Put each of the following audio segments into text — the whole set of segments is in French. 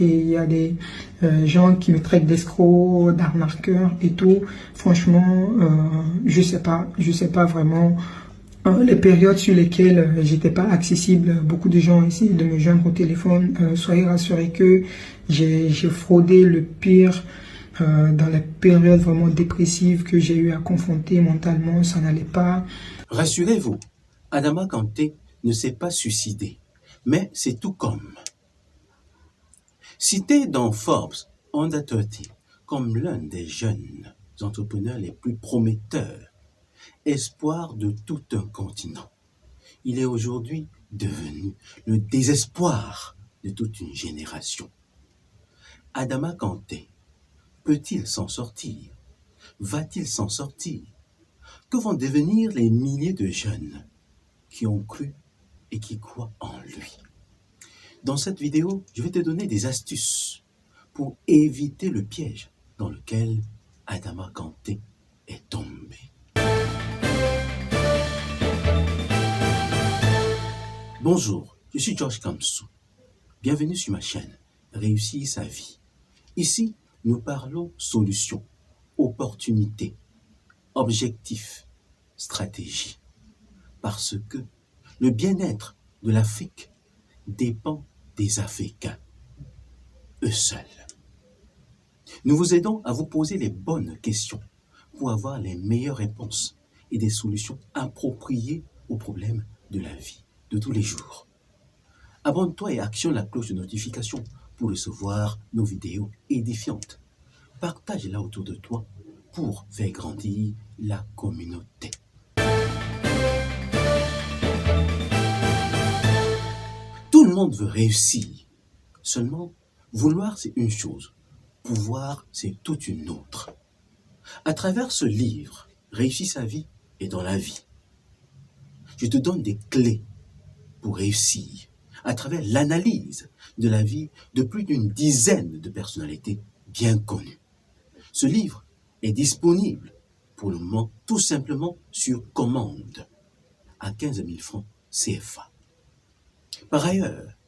et il y a des gens qui me traitent d'escroc, d'arnaqueur et tout. Franchement, je sais pas vraiment les périodes sur lesquelles j'étais pas accessible. Beaucoup de gens essaient de me joindre au téléphone. Soyez rassurés que j'ai fraudé le pire dans les périodes vraiment dépressives que j'ai eu à confronter mentalement. Ça n'allait pas. Rassurez-vous, Adama Kanté ne s'est pas suicidé, mais c'est tout comme. Cité dans Forbes Under 30 comme l'un des jeunes entrepreneurs les plus prometteurs, espoir de tout un continent, il est aujourd'hui devenu le désespoir de toute une génération. Adama Kanté peut-il s'en sortir? Va-t-il s'en sortir? Que vont devenir les milliers de jeunes qui ont cru et qui croient en lui? Dans cette vidéo, je vais te donner des astuces pour éviter le piège dans lequel Adama Kanté est tombé. Bonjour, je suis George Kamsou. Bienvenue sur ma chaîne Réussir sa vie. Ici, nous parlons solutions, opportunités, objectifs, stratégies. Parce que le bien-être de l'Afrique dépend des Africains, eux seuls. Nous vous aidons à vous poser les bonnes questions pour avoir les meilleures réponses et des solutions appropriées aux problèmes de la vie de tous les jours. Abonne-toi et actionne la cloche de notification pour recevoir nos vidéos édifiantes. Partage-la autour de toi pour faire grandir la communauté. Tout le monde veut réussir. Seulement, vouloir c'est une chose, pouvoir c'est toute une autre. À travers ce livre, Réussir sa vie et dans la vie, je te donne des clés pour réussir à travers l'analyse de la vie de plus d'une dizaine de personnalités bien connues. Ce livre est disponible pour le moment tout simplement sur commande à 15 000 francs CFA. Par ailleurs,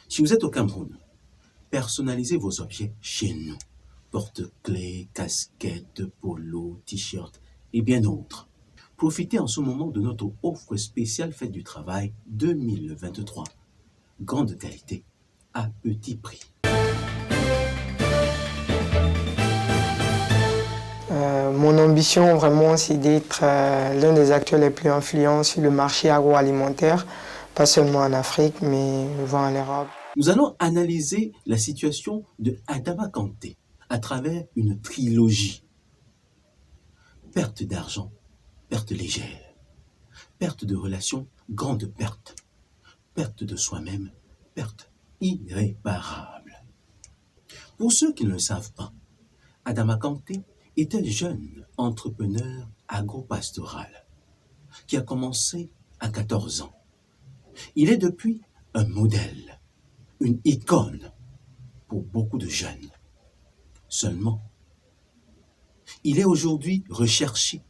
si vous êtes au Cameroun, personnalisez vos objets chez nous. Porte-clés, casquettes, polos, t-shirts et bien d'autres. Profitez en ce moment de notre offre spéciale Fête du Travail 2023. Grande qualité à petit prix. Mon ambition vraiment c'est d'être l'un des acteurs les plus influents sur le marché agroalimentaire, pas seulement en Afrique mais en Europe. Nous allons analyser la situation de Adama Kanté à travers une trilogie. Perte d'argent, perte légère. Perte de relations, grande perte. Perte de soi-même, perte irréparable. Pour ceux qui ne le savent pas, Adama Kanté est un jeune entrepreneur agropastoral qui a commencé à 14 ans. Il est depuis un modèle, une icône pour beaucoup de jeunes. Seulement, il est aujourd'hui recherché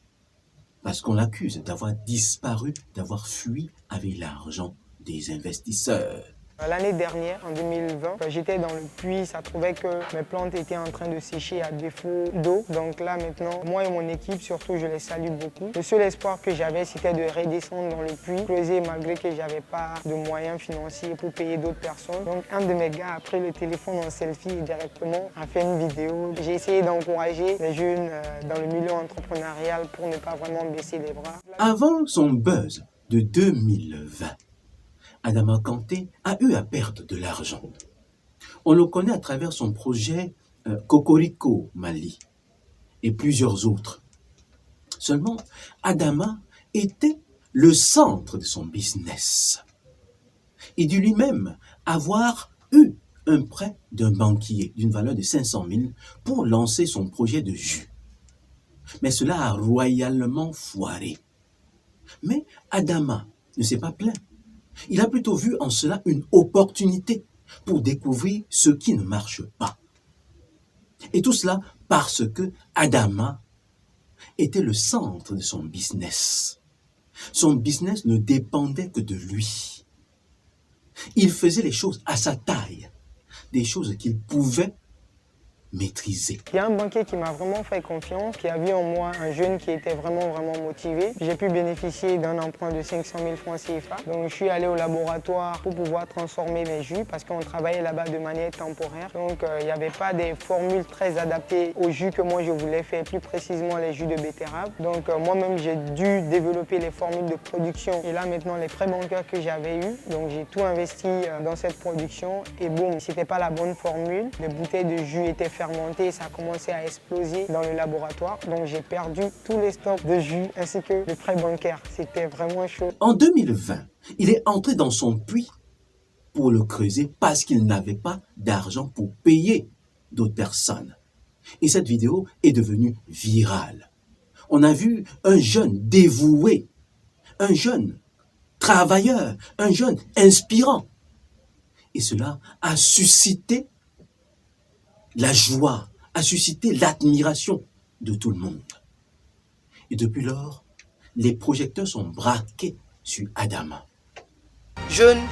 parce qu'on l'accuse d'avoir disparu, d'avoir fui avec l'argent des investisseurs. L'année dernière, en 2020, j'étais dans le puits, ça trouvait que mes plantes étaient en train de sécher à défaut d'eau. Donc là maintenant, moi et mon équipe, surtout, je les salue beaucoup. Le seul espoir que j'avais, c'était de redescendre dans le puits, creuser malgré que j'avais pas de moyens financiers pour payer d'autres personnes. Donc un de mes gars a pris le téléphone en selfie et directement a fait une vidéo. J'ai essayé d'encourager les jeunes dans le milieu entrepreneurial pour ne pas vraiment baisser les bras. Avant son buzz de 2020, Adama Kanté a eu à perdre de l'argent. On le connaît à travers son projet Cocorico Mali et plusieurs autres. Seulement, Adama était le centre de son business. Il dut lui-même avoir eu un prêt d'un banquier d'une valeur de 500 000 pour lancer son projet de jus. Mais cela a royalement foiré. Mais Adama ne s'est pas plaint. Il a plutôt vu en cela une opportunité pour découvrir ce qui ne marche pas. Et tout cela parce que Adama était le centre de son business. Son business ne dépendait que de lui. Il faisait les choses à sa taille, des choses qu'il pouvait maîtriser. Il y a un banquier qui m'a vraiment fait confiance, qui a vu en moi un jeune qui était vraiment motivé. J'ai pu bénéficier d'un emprunt de 500 000 francs CFA. Donc je suis allé au laboratoire pour pouvoir transformer mes jus parce qu'on travaillait là-bas de manière temporaire. Donc il n'y avait pas des formules très adaptées aux jus que moi je voulais faire, plus précisément les jus de betterave. Donc moi-même j'ai dû développer les formules de production. Et là maintenant les prêts bancaires que j'avais eus, donc j'ai tout investi dans cette production et boum, c'était pas la bonne formule. Les bouteilles de jus étaient fermentées, ça a commencé à exploser dans le laboratoire. Donc j'ai perdu tous les stocks de jus ainsi que le prêt bancaire. C'était vraiment chaud. En 2020, il est entré dans son puits pour le creuser parce qu'il n'avait pas d'argent pour payer d'autres personnes. Et cette vidéo est devenue virale. On a vu un jeune dévoué, un jeune travailleur, un jeune inspirant. Et cela a suscité la joie, a suscité l'admiration de tout le monde. Et depuis lors, les projecteurs sont braqués sur Adama. Jeunes,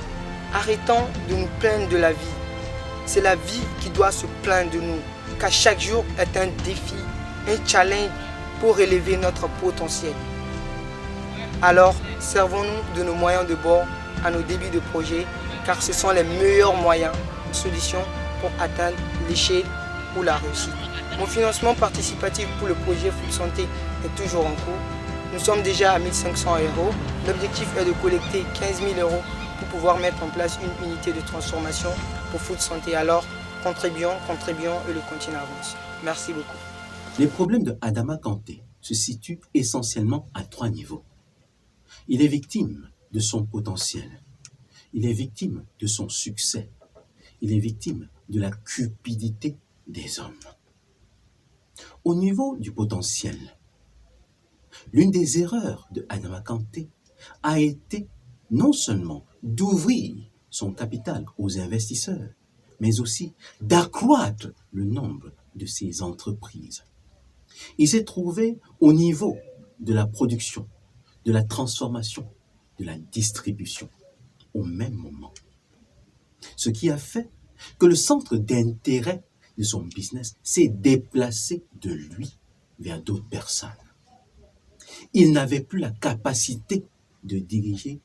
arrêtons de nous plaindre de la vie. C'est la vie qui doit se plaindre de nous, car chaque jour est un défi, un challenge pour élever notre potentiel. Alors, servons-nous de nos moyens de bord à nos débuts de projet, car ce sont les meilleurs moyens, solutions pour atteindre l'échelle ou la réussite. Mon financement participatif pour le projet Food Santé est toujours en cours. Nous sommes déjà à 1 500 €. L'objectif est de collecter 15 000 € pour pouvoir mettre en place une unité de transformation pour Food Santé. Alors, contribuons et le continent avance. Merci beaucoup. Les problèmes de Adama Kanté se situent essentiellement à 3 niveaux. Il est victime de son potentiel. Il est victime de son succès. Il est victime de la cupidité des hommes. Au niveau du potentiel, l'une des erreurs de Adama Kanté a été non seulement d'ouvrir son capital aux investisseurs, mais aussi d'accroître le nombre de ses entreprises. Il s'est trouvé au niveau de la production, de la transformation, de la distribution, au même moment. Ce qui a fait que le centre d'intérêt de son business s'est déplacé de lui vers d'autres personnes. Il n'avait plus la capacité de diriger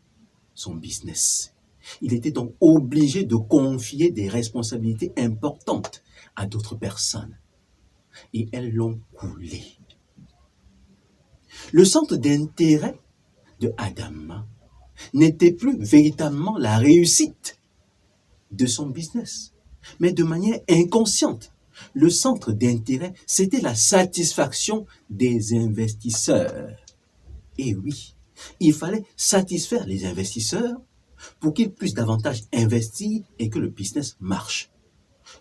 son business. Il était donc obligé de confier des responsabilités importantes à d'autres personnes. Et elles l'ont coulé. Le centre d'intérêt de Adama n'était plus véritablement la réussite de son business, mais de manière inconsciente. Le centre d'intérêt, c'était la satisfaction des investisseurs. Et oui, il fallait satisfaire les investisseurs pour qu'ils puissent davantage investir et que le business marche.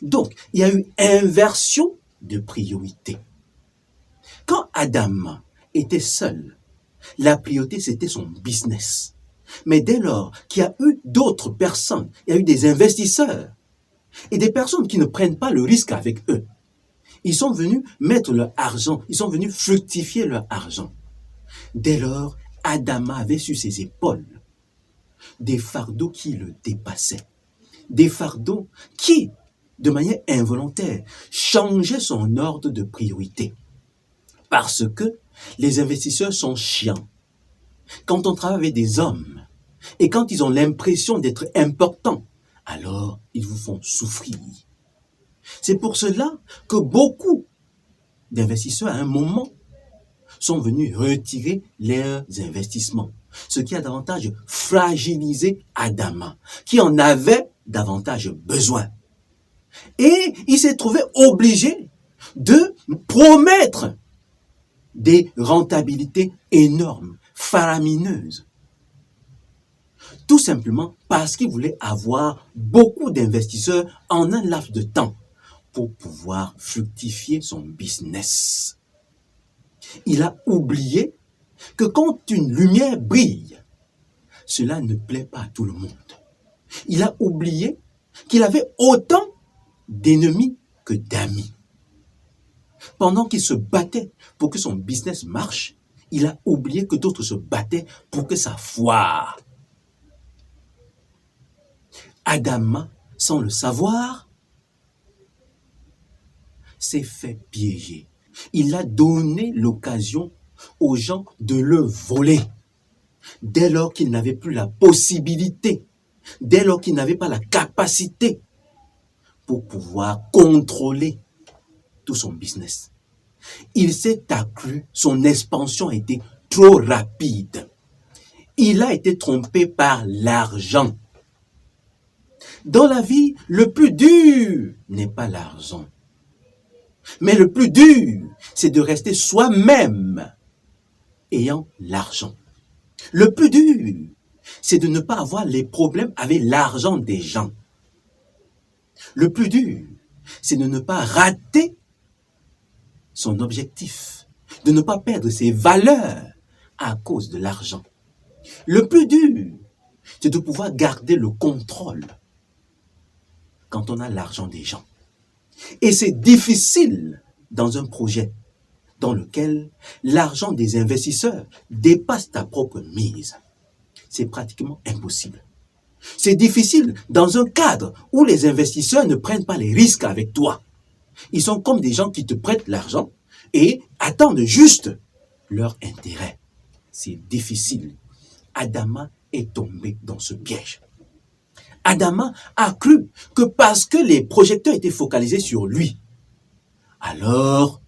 Donc, il y a eu inversion de priorité. Quand Adama était seul, la priorité c'était son business. Mais dès lors qu'il y a eu d'autres personnes, il y a eu des investisseurs et des personnes qui ne prennent pas le risque avec eux, ils sont venus mettre leur argent, ils sont venus fructifier leur argent. Dès lors, Adama avait sur ses épaules des fardeaux qui le dépassaient, des fardeaux qui, de manière involontaire, changeaient son ordre de priorité. Parce que les investisseurs sont chiants. Quand on travaille avec des hommes, et quand ils ont l'impression d'être importants, alors ils vous font souffrir. C'est pour cela que beaucoup d'investisseurs, à un moment, sont venus retirer leurs investissements. Ce qui a davantage fragilisé Adama, qui en avait davantage besoin. Et il s'est trouvé obligé de promettre des rentabilités énormes, faramineuses. Tout simplement parce qu'il voulait avoir beaucoup d'investisseurs en un laps de temps pour pouvoir fructifier son business. Il a oublié que quand une lumière brille, cela ne plaît pas à tout le monde. Il a oublié qu'il avait autant d'ennemis que d'amis. Pendant qu'il se battait pour que son business marche, il a oublié que d'autres se battaient pour que ça foire. Adama, sans le savoir, s'est fait piéger. Il a donné l'occasion aux gens de le voler. Dès lors qu'il n'avait plus la possibilité, dès lors qu'il n'avait pas la capacité pour pouvoir contrôler tout son business. Il s'est accru, son expansion a été trop rapide. Il a été trompé par l'argent. Dans la vie, le plus dur n'est pas l'argent. Mais le plus dur, c'est de rester soi-même ayant l'argent. Le plus dur, c'est de ne pas avoir les problèmes avec l'argent des gens. Le plus dur, c'est de ne pas rater son objectif, de ne pas perdre ses valeurs à cause de l'argent. Le plus dur, c'est de pouvoir garder le contrôle quand on a l'argent des gens. Et c'est difficile dans un projet dans lequel l'argent des investisseurs dépasse ta propre mise. C'est pratiquement impossible. C'est difficile dans un cadre où les investisseurs ne prennent pas les risques avec toi. Ils sont comme des gens qui te prêtent l'argent et attendent juste leur intérêt. C'est difficile. Adama est tombé dans ce piège. Adama a cru que parce que les projecteurs étaient focalisés sur lui, alors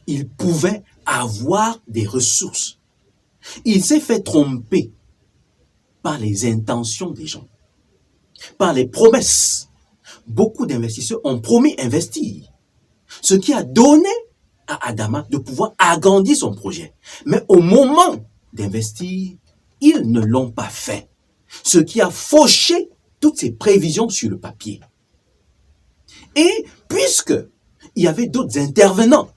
il pouvait avoir des ressources. Il s'est fait tromper par les intentions des gens, par les promesses. Beaucoup d'investisseurs ont promis investir, ce qui a donné à Adama de pouvoir agrandir son projet. Mais au moment d'investir, ils ne l'ont pas fait, ce qui a fauché toutes ses prévisions sur le papier. Et puisque il y avait d'autres intervenants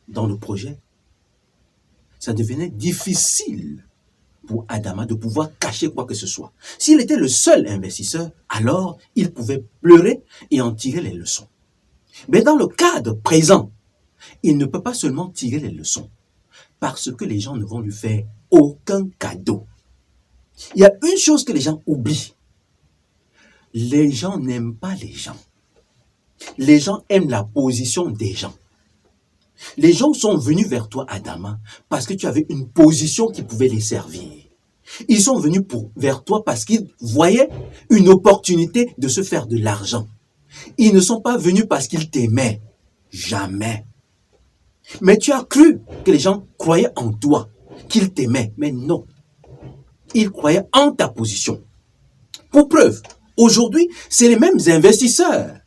dans le projet, ça devenait difficile pour Adama de pouvoir cacher quoi que ce soit. S'il était le seul investisseur, alors il pouvait pleurer et en tirer les leçons. Mais dans le cadre présent, il ne peut pas seulement tirer les leçons, parce que les gens ne vont lui faire aucun cadeau. Il y a une chose que les gens oublient. Les gens n'aiment pas les gens. Les gens aiment la position des gens. Les gens sont venus vers toi, Adama, parce que tu avais une position qui pouvait les servir. Ils sont venus vers toi parce qu'ils voyaient une opportunité de se faire de l'argent. Ils ne sont pas venus parce qu'ils t'aimaient. Jamais. Mais tu as cru que les gens croyaient en toi, qu'ils t'aimaient. Mais non. Ils croyaient en ta position. Pour preuve, aujourd'hui, c'est les mêmes investisseurs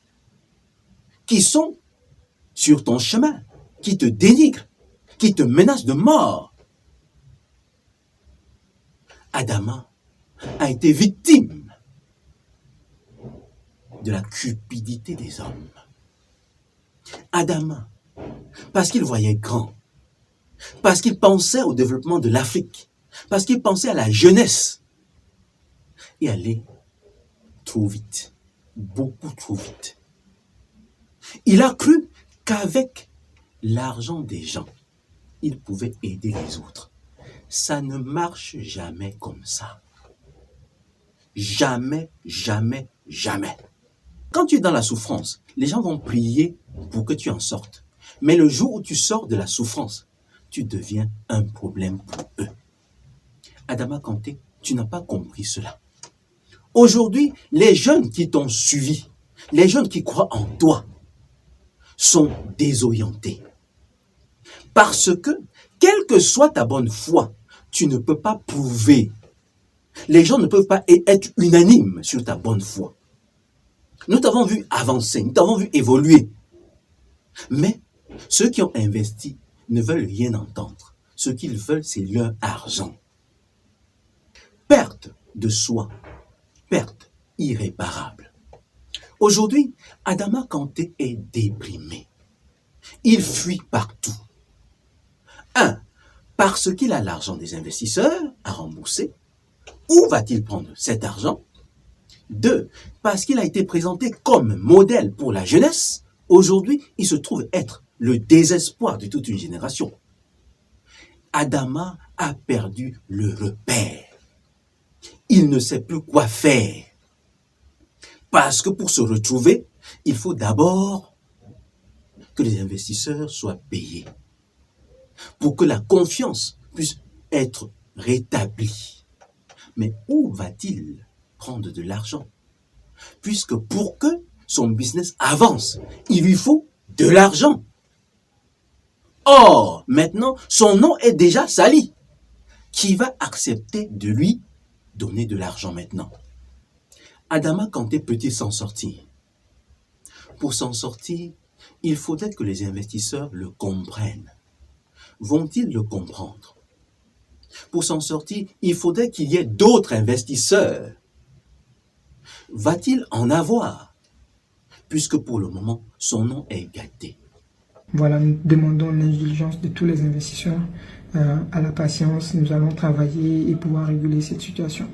qui sont sur ton chemin, qui te dénigrent, qui te menacent de mort. Adama a été victime de la cupidité des hommes. Adama, parce qu'il voyait grand, parce qu'il pensait au développement de l'Afrique, parce qu'il pensait à la jeunesse, et allait trop vite, beaucoup trop vite. Il a cru qu'avec l'argent des gens, il pouvait aider les autres. Ça ne marche jamais comme ça. Jamais, jamais, jamais. Quand tu es dans la souffrance, les gens vont prier pour que tu en sortes. Mais le jour où tu sors de la souffrance, tu deviens un problème pour eux. Adama Kanté, tu n'as pas compris cela. Aujourd'hui, les jeunes qui t'ont suivi, les jeunes qui croient en toi, sont désorientés. Parce que, quelle que soit ta bonne foi, tu ne peux pas prouver. Les gens ne peuvent pas être unanimes sur ta bonne foi. Nous t'avons vu avancer, nous t'avons vu évoluer. Mais ceux qui ont investi ne veulent rien entendre. Ce qu'ils veulent, c'est leur argent. Perte de soi, perte irréparable. Aujourd'hui, Adama Kanté est déprimé. Il fuit partout. 1. Parce qu'il a l'argent des investisseurs à rembourser. Où va-t-il prendre cet argent? 2. Parce qu'il a été présenté comme modèle pour la jeunesse. Aujourd'hui, il se trouve être le désespoir de toute une génération. Adama a perdu le repère. Il ne sait plus quoi faire. Parce que pour se retrouver, il faut d'abord que les investisseurs soient payés, pour que la confiance puisse être rétablie. Mais où va-t-il prendre de l'argent? Puisque pour que son business avance, il lui faut de l'argent. Or, maintenant, son nom est déjà sali. Qui va accepter de lui donner de l'argent maintenant? Adama Kanté peut-il s'en sortir? Pour s'en sortir, il faudrait que les investisseurs le comprennent. Vont-ils le comprendre? Pour s'en sortir, il faudrait qu'il y ait d'autres investisseurs. Va-t-il en avoir? Puisque pour le moment, son nom est gâté. Voilà, nous demandons l'indulgence de tous les investisseurs à la patience. Nous allons travailler et pouvoir réguler cette situation.